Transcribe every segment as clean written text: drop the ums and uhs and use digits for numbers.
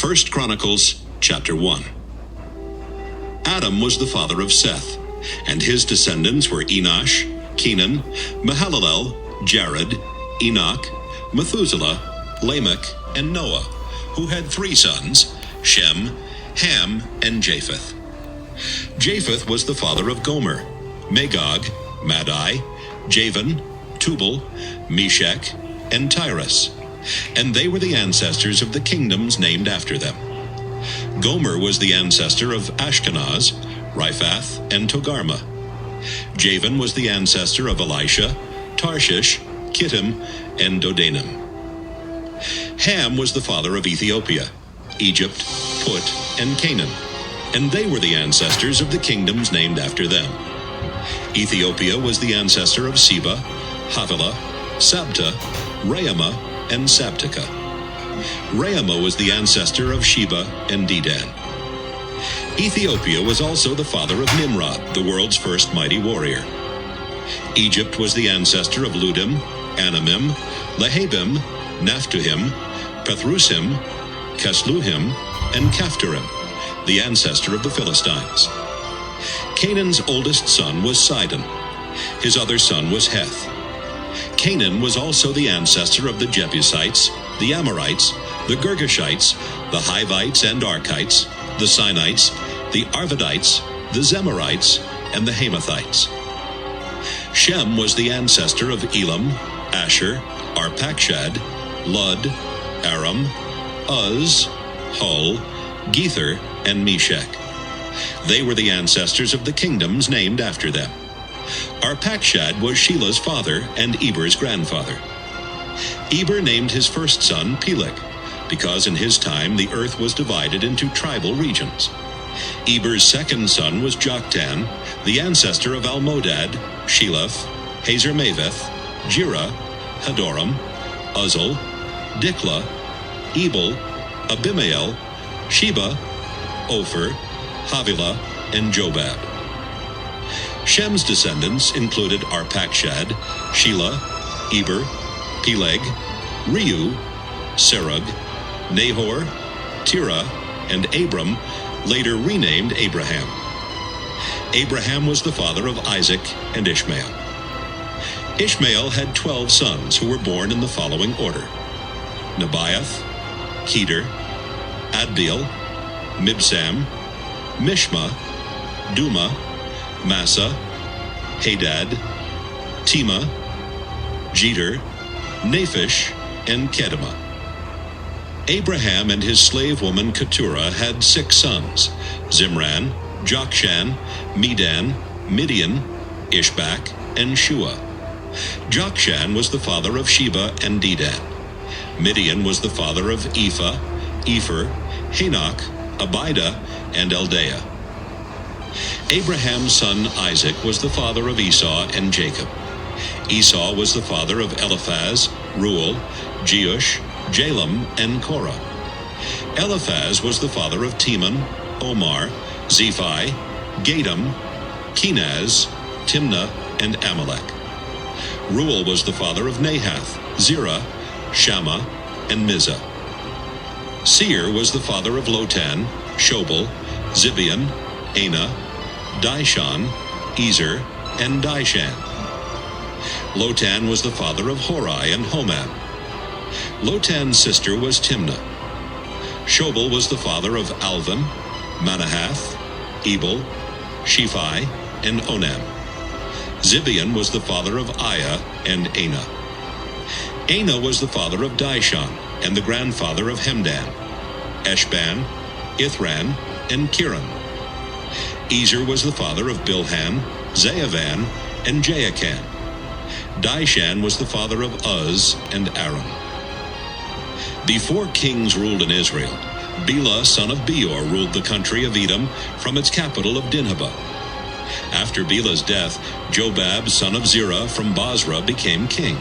1 Chronicles chapter 1. Adam was the father of Seth, and his descendants were Enosh, Kenan, Mahalalel, Jared, Enoch, Methuselah, Lamech, and Noah, who had 3 sons, Shem, Ham, and Japheth. Japheth was the father of Gomer, Magog, Madai, Javan, Tubal, Meshech, and Tyrus, and they were the ancestors of the kingdoms named after them. Gomer was the ancestor of Ashkenaz, Riphath, and Togarmah. Javan was the ancestor of Elisha, Tarshish, Kittim, and Dodanim. Ham was the father of Ethiopia, Egypt, Put, and Canaan, and they were the ancestors of the kingdoms named after them. Ethiopia was the ancestor of Seba, Havilah, Sabta, Raamah, and Sabteka. Raamah was the ancestor of Sheba and Dedan. Ethiopia was also the father of Nimrod, the world's first mighty warrior. Egypt was the ancestor of Ludim, Anamim, Lehabim, Naphtuhim, Pathrusim, Casluhim, and Caphtorim, the ancestor of the Philistines. Canaan's oldest son was Sidon. His other son was Heth. Canaan was also the ancestor of the Jebusites, the Amorites, the Girgashites, the Hivites and Archites, the Sinites, the Arvadites, the Zemarites, and the Hamathites. Shem was the ancestor of Elam, Asher, Arpachshad, Lud, Aram, Uz, Hul, Gether, and Meshech. They were the ancestors of the kingdoms named after them. Arpachshad was Shelah's father and Eber's grandfather. Eber named his first son Peleg, because in his time the earth was divided into tribal regions. Eber's second son was Joktan, the ancestor of Almodad, Sheleph, Hazarmaveth, Jirah, Hadoram, Uzal, Diklah, Ebal, Abimael, Sheba, Ophir, Havilah, and Jobab. Shem's descendants included Arpachshad, Shelah, Eber, Peleg, Reu, Serug, Nahor, Terah, and Abram, later renamed Abraham. Abraham was the father of Isaac and Ishmael. Ishmael had 12 sons who were born in the following order: Nebaioth, Kedar, Adbeel, Mibsam, Mishma, Duma, Massa, Hadad, Tema, Jeter, Naphish, and Kedemah. Abraham and his slave woman Keturah had 6 sons: Zimran, Jokshan, Medan, Midian, Ishbak, and Shua. Jokshan was the father of Sheba and Dedan. Midian was the father of Ephah, Epher, Hanok, Abida, and Eldaah. Abraham's son Isaac was the father of Esau and Jacob. Esau was the father of Eliphaz, Reuel, Jeush, Jalam, and Korah. Eliphaz was the father of Teman, Omar, Zephi, Gatam, Kenaz, Timnah, and Amalek. Reuel was the father of Nahath, Zerah, Shammah, and Mizah. Seir was the father of Lotan, Shobal, Zibeon, Anah, Dishon, Ezer, and Dishan. Lotan was the father of Horai and Homam. Lotan's sister was Timnah. Shobal was the father of Alvan, Manahath, Ebal, Shephi, and Onam. Zibeon was the father of Aiah and Anah. Anah was the father of Dishon and the grandfather of Hemdan, Eshban, Ithran, and Kiran. Ezer was the father of Bilhan, Zaavan, and Jaakan. Dishan was the father of Uz and Aram. Before kings ruled in Israel, Bela son of Beor ruled the country of Edom from its capital of Dinhabah. After Bela's death, Jobab son of Zerah from Basra became king.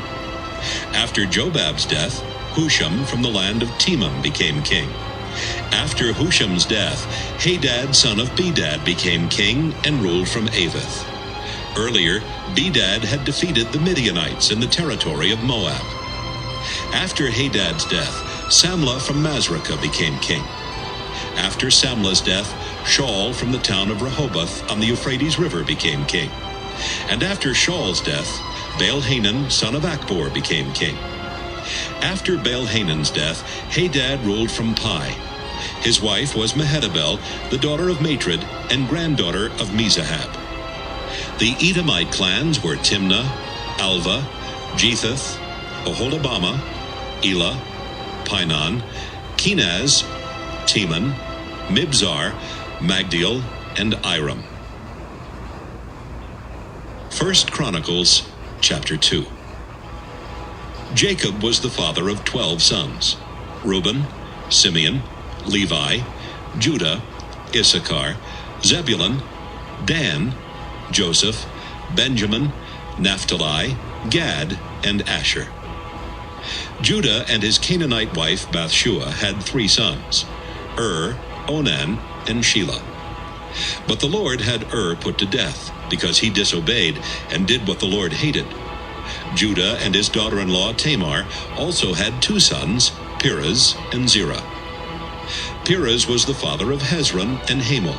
After Jobab's death, Husham from the land of Temam became king. After Husham's death, Hadad son of Bedad became king and ruled from Avith. Earlier, Bedad had defeated the Midianites in the territory of Moab. After Hadad's death, Samlah from Masrekah became king. After Samla's death, Shaul from the town of Rehoboth on the Euphrates River became king. And after Shaul's death, Baal-Hanan, son of Akbor, became king. After Baal-Hanan's death, Hadad ruled from Pai. His wife was Mehetabel, the daughter of Matred and granddaughter of Mezahab. The Edomite clans were Timnah, Alva, Jetheth, Oholibamah, Elah, Pinon, Kenaz, Teman, Mibzar, Magdiel, and Iram. 1 Chronicles, chapter 2. Jacob was the father of 12 sons: Reuben, Simeon, Levi, Judah, Issachar, Zebulun, Dan, Joseph, Benjamin, Naphtali, Gad, and Asher. Judah and his Canaanite wife Bathshua had 3 sons: Onan, and Shelah. But the Lord had put to death, because he disobeyed and did what the Lord hated. Judah and his daughter-in-law Tamar also had 2 sons, Perez and Zerah. Perez was the father of Hezron and Hamul.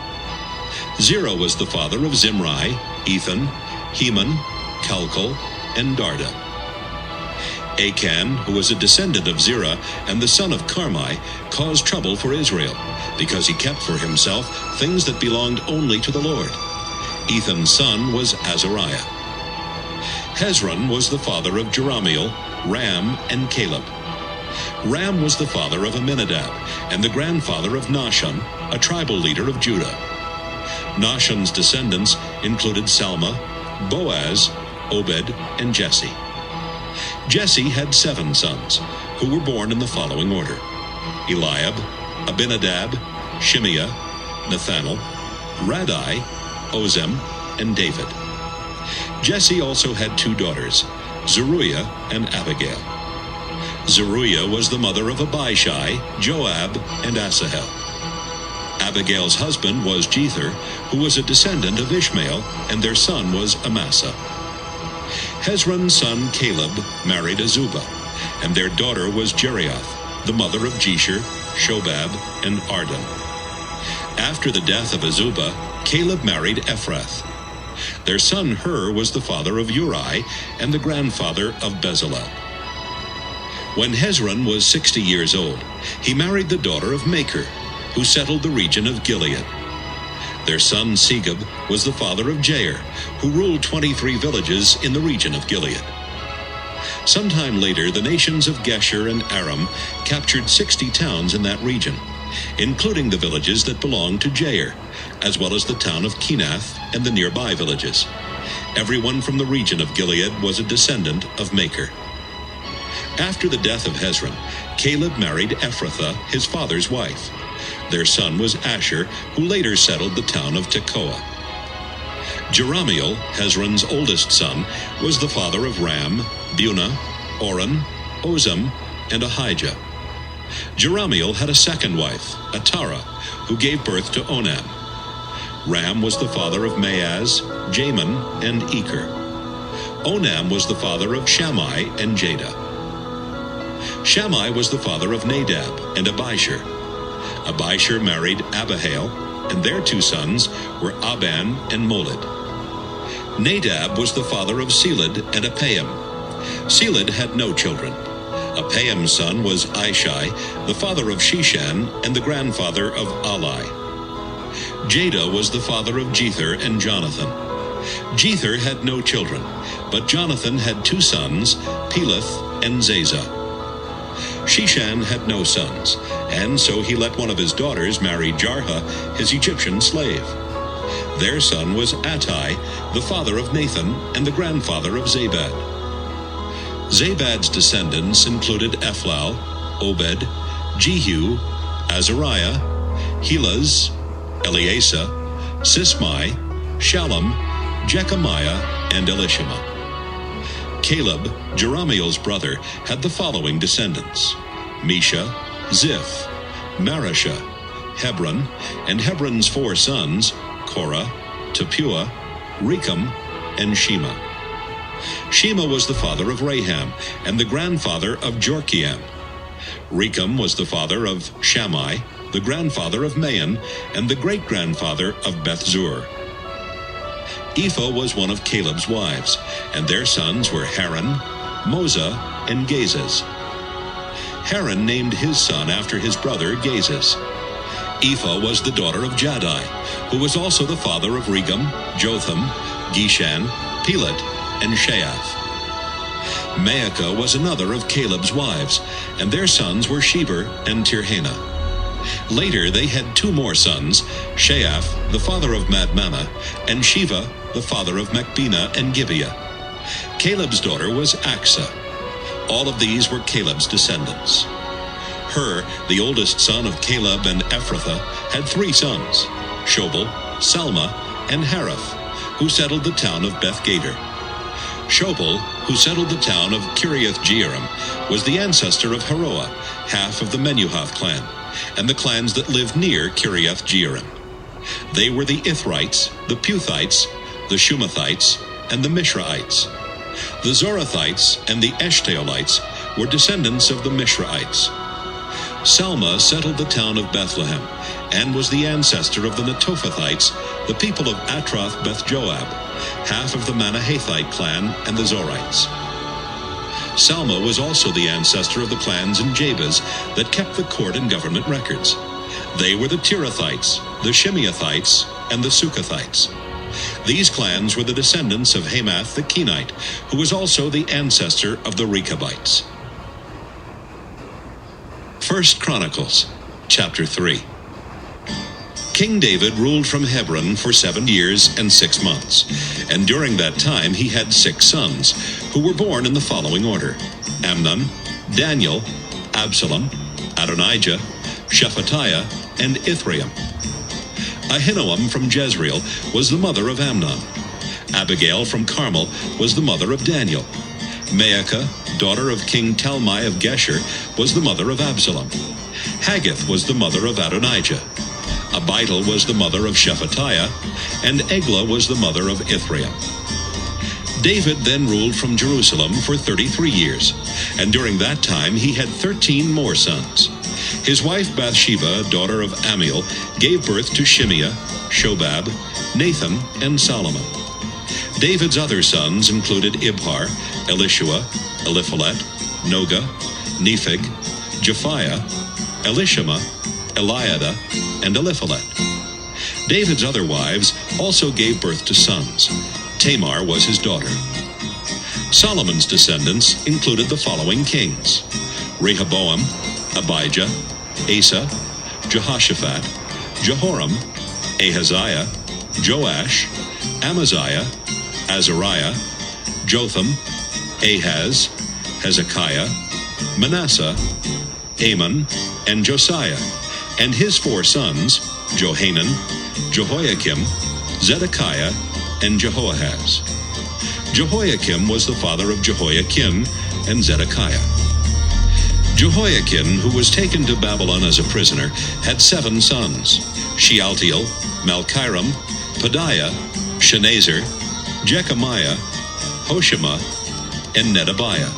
Zerah was the father of Zimri, Ethan, Heman, Calcol, and Darda. Achan, who was a descendant of Zerah and the son of Carmi, caused trouble for Israel, because he kept for himself things that belonged only to the Lord. Ethan's son was Azariah. Hezron was the father of Jerahmeel, Ram, and Caleb. Ram was the father of Amminadab, and the grandfather of Nahshon, a tribal leader of Judah. Nahshon's descendants included Salma, Boaz, Obed, and Jesse. Jesse had 7 sons, who were born in the following order: Eliab, Abinadab, Shimeah, Nathanael, Radai, Ozem, and David. Jesse also had 2 daughters, Zeruiah and Abigail. Zeruiah was the mother of Abishai, Joab, and Asahel. Abigail's husband was Jether, who was a descendant of Ishmael, and their son was Amasa. Hezron's son Caleb married Azubah, and their daughter was Jerioth, the mother of Jesher, Shobab, and Ardan. After the death of Azubah, Caleb married Ephrath. Their son Hur was the father of Uri and the grandfather of Bezalel. When Hezron was 60 years old, he married the daughter of Machir, who settled the region of Gilead. Their son Segub was the father of Jair, who ruled 23 villages in the region of Gilead. Sometime later, the nations of Geshur and Aram captured 60 towns in that region, including the villages that belonged to Jair, as well as the town of Kenath and the nearby villages. Everyone from the region of Gilead was a descendant of Machir. After the death of Hezron, Caleb married Ephrathah, his father's wife. Their son was Asher, who later settled the town of Tekoa. Jerahmeel, Hezron's oldest son, was the father of Ram, Bunah, Oren, Ozem, and Ahijah. Jerahmeel had a second wife, Atara, who gave birth to Onam. Ram was the father of Maaz, Jamin, and Eker. Onam was the father of Shammai and Jada. Shammai was the father of Nadab and Abishur. Abishur married Abihail, and their 2 sons were Aban and Molid. Nadab was the father of Seled and Apaim. Seled had no children. Apaim's son was Ishai, the father of Sheshan and the grandfather of Ali. Jada was the father of Jether and Jonathan. Jether had no children, but Jonathan had 2 sons, Peleth and Zazah. Sheshan had no sons, and so he let one of his daughters marry Jarha, his Egyptian slave. Their son was Attai, the father of Nathan and the grandfather of Zabad. Zabad's descendants included Ephlal, Obed, Jehu, Azariah, Helaz, Eleasa, Sismai, Shallum, Jechamiah, and Elishama. Caleb, Jerahmeel's brother, had the following descendants: Mesha, Ziph, Marashah, Hebron, and Hebron's 4 sons, Korah, Tapua, Recham, and Shema. Shema was the father of Raham and the grandfather of Jorkiam. Recham was the father of Shammai, the grandfather of Maon, and the great-grandfather of Beth-zur. Ephah was one of Caleb's wives, and their sons were Haran, Moza, and Gazez. Haran named his son after his brother Gazez. Ephah was the daughter of Jaddai, who was also the father of Regem, Jotham, Geshan, Pelet, and Sheath. Maacah was another of Caleb's wives, and their sons were Sheber and Tirhana. Later they had two more sons, Sheath, the father of Madmannah, and Shiva, the father of Machbenah and Gibeah. Caleb's daughter was Achsah. All of these were Caleb's descendants. Hur, the oldest son of Caleb and Ephrathah, had three sons, Shobal, Salma, and Harath, who settled the town of Beth-Gader. Shobal, who settled the town of Kiriath-Jearim, was the ancestor of Haroah, half of the Menuhath clan, and the clans that lived near Kiriath-Jearim. They were the Ithrites, the Puthites, the Shumathites, and the Mishraites. The Zorathites and the Eshtaolites were descendants of the Mishraites. Salma settled the town of Bethlehem, and was the ancestor of the Netophathites, the people of Atroth Beth-Joab, half of the Manahathite clan and the Zorites. Salma was also the ancestor of the clans in Jabez that kept the court and government records. They were the Tirathites, the Shimeathites, and the Sukathites. These clans were the descendants of Hamath the Kenite, who was also the ancestor of the Rechabites. 1 Chronicles, chapter 3. King David ruled from Hebron for 7 years and 6 months, and during that time he had 6 sons, who were born in the following order: Amnon, Daniel, Absalom, Adonijah, Shephatiah, and Ithream. Ahinoam from Jezreel was the mother of Amnon. Abigail from Carmel was the mother of Daniel. Maacah, daughter of King Talmai of Geshur, was the mother of Absalom. Haggith was the mother of Adonijah. Abital was the mother of Shephatiah, and Eglah was the mother of Ithream. David then ruled from Jerusalem for 33 years, and during that time he had 13 more sons. His wife Bathsheba, daughter of Amiel, gave birth to Shimeah, Shobab, Nathan, and Solomon. David's other sons included Ibhar, Elishua, Eliphalet, Noga, Nepheg, Japhiah, Elishama, Eliada, and Eliphalet. David's other wives also gave birth to sons. Tamar was his daughter. Solomon's descendants included the following kings: Rehoboam, Abijah, Asa, Jehoshaphat, Jehoram, Ahaziah, Joash, Amaziah, Azariah, Jotham, Ahaz, Hezekiah, Manasseh, Amon, and Josiah, and his 4 sons, Johanan, Jehoiakim, Zedekiah, and Jehoahaz. Jehoiakim was the father of Jehoiakim and Zedekiah. Jehoiakim, who was taken to Babylon as a prisoner, had 7 sons: Shealtiel, Malchiram, Pedaiah, Shenazar, Jechemiah, Hoshama, and Nedabiah.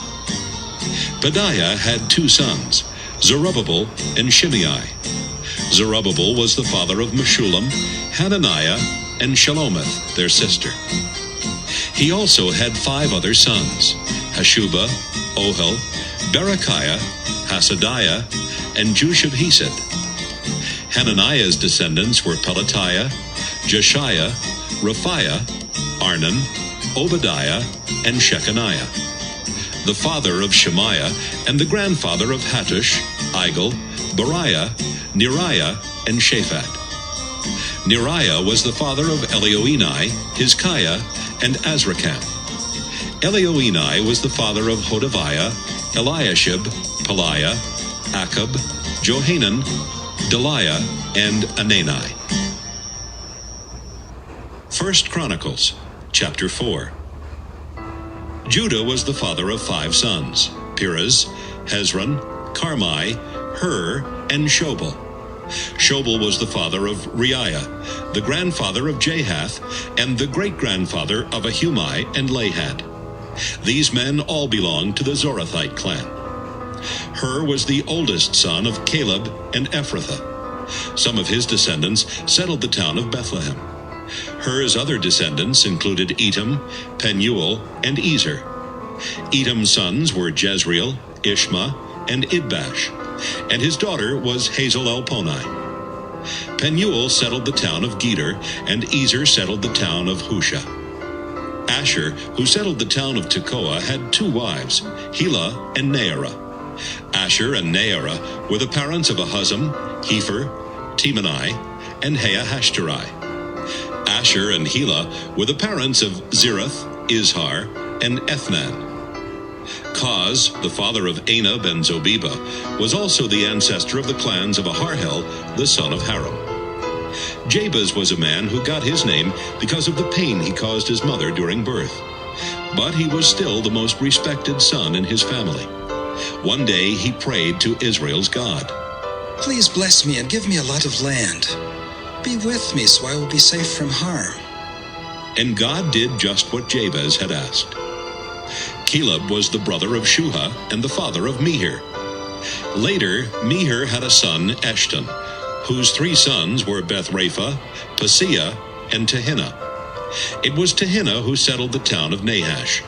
Pedaiah had 2 sons, Zerubbabel and Shimei. Zerubbabel was the father of Meshullam, Hananiah, and Shalomith, their sister. He also had 5 other sons: Hashubah, Ohel, Berechiah, Hasadiah, and Jushab-Hesed. Hananiah's descendants were Pelatiah, Jeshiah, Raphiah, Arnan, Obadiah, and Shechaniah. The father of Shemaiah and the grandfather of Hattush, Igal, Bariah, Neriah, and Shaphat. Neriah was the father of Elioenai, Hizkiah, and Azrikam. Elioenai was the father of Hodaviah, Eliashib, Peliah, Akab, Johanan, Deliah, and Anani. 1 Chronicles, chapter 4. Judah was the father of 5 sons: Perez, Hezron, Carmi, Hur, and Shobal. Shobal was the father of Reiah, the grandfather of Jahath, and the great-grandfather of Ahumai and Lahad. These men all belonged to the Zorathite clan. Hur was the oldest son of Caleb and Ephrathah. Some of his descendants settled the town of Bethlehem. Hur's other descendants included Etam, Penuel, and Ezer. Etam's sons were Jezreel, Ishma, and Idbash, and his daughter was Hazel Elponai. Penuel settled the town of Geder, and Ezer settled the town of Husha. Asher, who settled the town of Tekoa, had two wives, Helah and Naarah. Asher and Naarah were the parents of Ahuzam, Hepher, Temani, and Haahashtari. Asher and Helah were the parents of Zerath, Izhar, and Ethnan. Koz, the father of Anab and Zobeba, was also the ancestor of the clans of Aharhel, the son of Haram. Jabez was a man who got his name because of the pain he caused his mother during birth. But he was still the most respected son in his family. One day he prayed to Israel's God. Please bless me and give me a lot of land. Be with me so I will be safe from harm. And God did just what Jabez had asked. Caleb was the brother of Shuha and the father of Mehir. Later, Mehir had a son, Eshton, whose three sons were Bethrapha, Paseah, and Tehinnah. It was Tehinnah who settled the town of Nahash.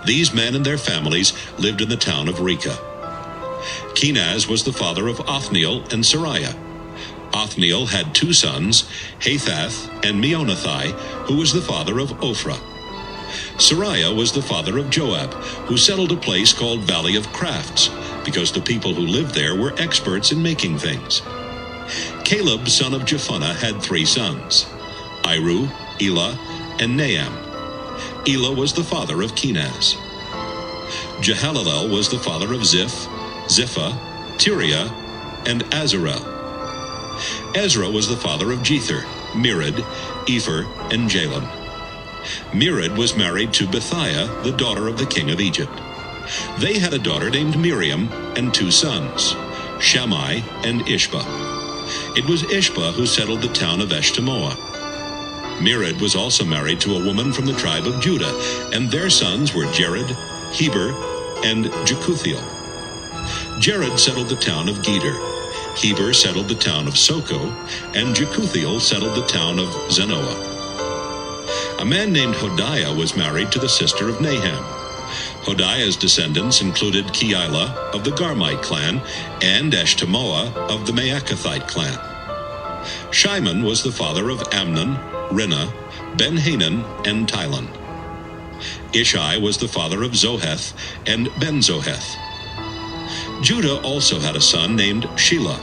These men and their families lived in the town of Reka. Kenaz was the father of Othniel and Sariah. Othniel had two sons, Hathath and Meonothai, who was the father of Ophrah. Sariah was the father of Joab, who settled a place called Valley of Crafts, because the people who lived there were experts in making things. Caleb, son of Jephunneh, had three sons, Iru, Elah, and Naam. Elah was the father of Kenaz. Jehalelel was the father of Ziph, Ziphah, Tiriah, and Azarel. Ezra was the father of Jether, Mered, Epher, and Jalon. Mered was married to Bethiah, the daughter of the king of Egypt. They had a daughter named Miriam and two sons, Shammai and Ishbah. It was Ishbah who settled the town of Eshtemoa. Mered was also married to a woman from the tribe of Judah, and their sons were Jared, Heber, and Jekuthiel. Jared settled the town of Geder. Heber settled the town of Soko, and Jekuthiel settled the town of Zanoah. A man named Hodiah was married to the sister of Naham. Hodiah's descendants included Keilah of the Garmite clan and Eshtemoa of the Maacathite clan. Shimon was the father of Amnon, Rinnah, Ben-Hanan, and Tilon. Ishai was the father of Zoheth and Ben-Zoheth. Judah also had a son named Shelah,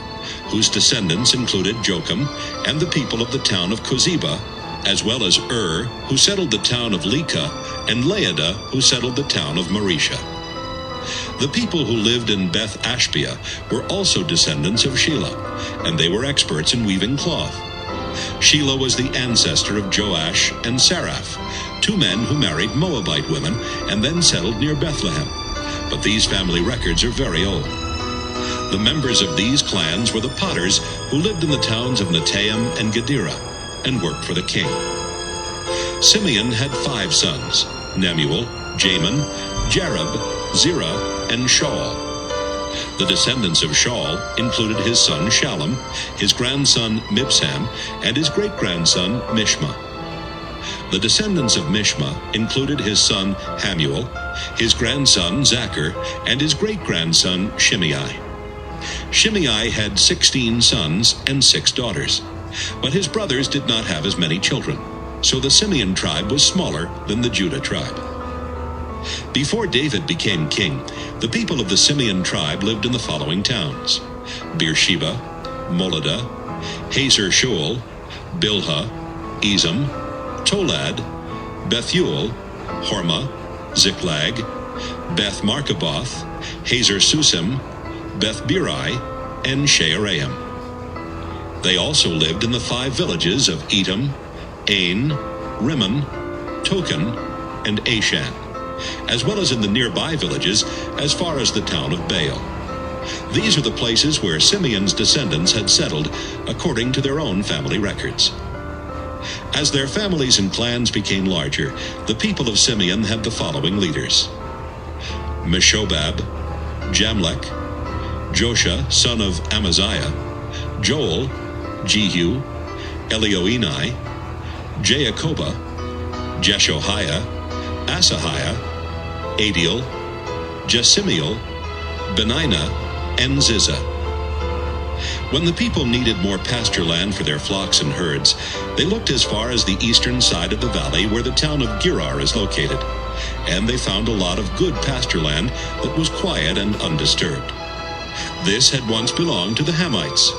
whose descendants included Jocham and the people of the town of Kozeba, as well as who settled the town of Leka, and Laada, who settled the town of Marisha. The people who lived in Beth Ashbea were also descendants of Shelah, and they were experts in weaving cloth. Shelah was the ancestor of Joash and Saraph, two men who married Moabite women and then settled near Bethlehem. But these family records are very old. The members of these clans were the potters who lived in the towns of Netaim and Gedera and worked for the king. Simeon had 5 sons, Nemuel, Jamin, Jareb, Zerah, and Shaul. The descendants of Shaul included his son Shallum, his grandson Mibsam, and his great-grandson Mishma. The descendants of Mishma included his son Hamuel, his grandson Zachar, and his great-grandson Shimei. Shimei had 16 sons and 6 daughters, but his brothers did not have as many children, so the Simeon tribe was smaller than the Judah tribe. Before David became king, the people of the Simeon tribe lived in the following towns: Beersheba, Moladah, Hazer Shual, Bilhah, Ezem, Tolad, Bethuel, Hormah, Ziklag, Beth Markaboth, Hazer Susim, Beth Biri, and Shearaim. They also lived in the 5 villages of Etam, Ain, Rimmon, Token, and Ashan, as well as in the nearby villages as far as the town of Baal. These are the places where Simeon's descendants had settled according to their own family records. As their families and clans became larger, the people of Simeon had the following leaders: Meshobab, Jamlech, Josha, son of Amaziah, Joel, Jehu, Elioenai, Jacoba, Jeshoiah, Asahiah, Adiel, Jesimiel, Benina, and Ziza. When the people needed more pasture land for their flocks and herds, they looked as far as the eastern side of the valley where the town of Gerar is located, and they found a lot of good pasture land that was quiet and undisturbed. This had once belonged to the Hamites.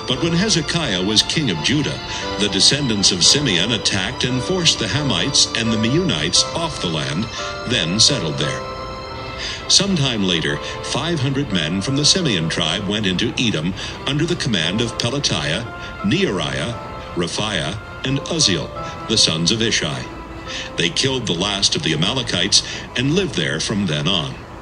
But when Hezekiah was king of Judah, the descendants of Simeon attacked and forced the Hamites and the Meunites off the land, then settled there. Sometime later, 500 men from the Simeon tribe went into Edom under the command of Pelatiah, Neariah, Rephaiah, and Uzziel, the sons of Ishi. They killed the last of the Amalekites and lived there from then on.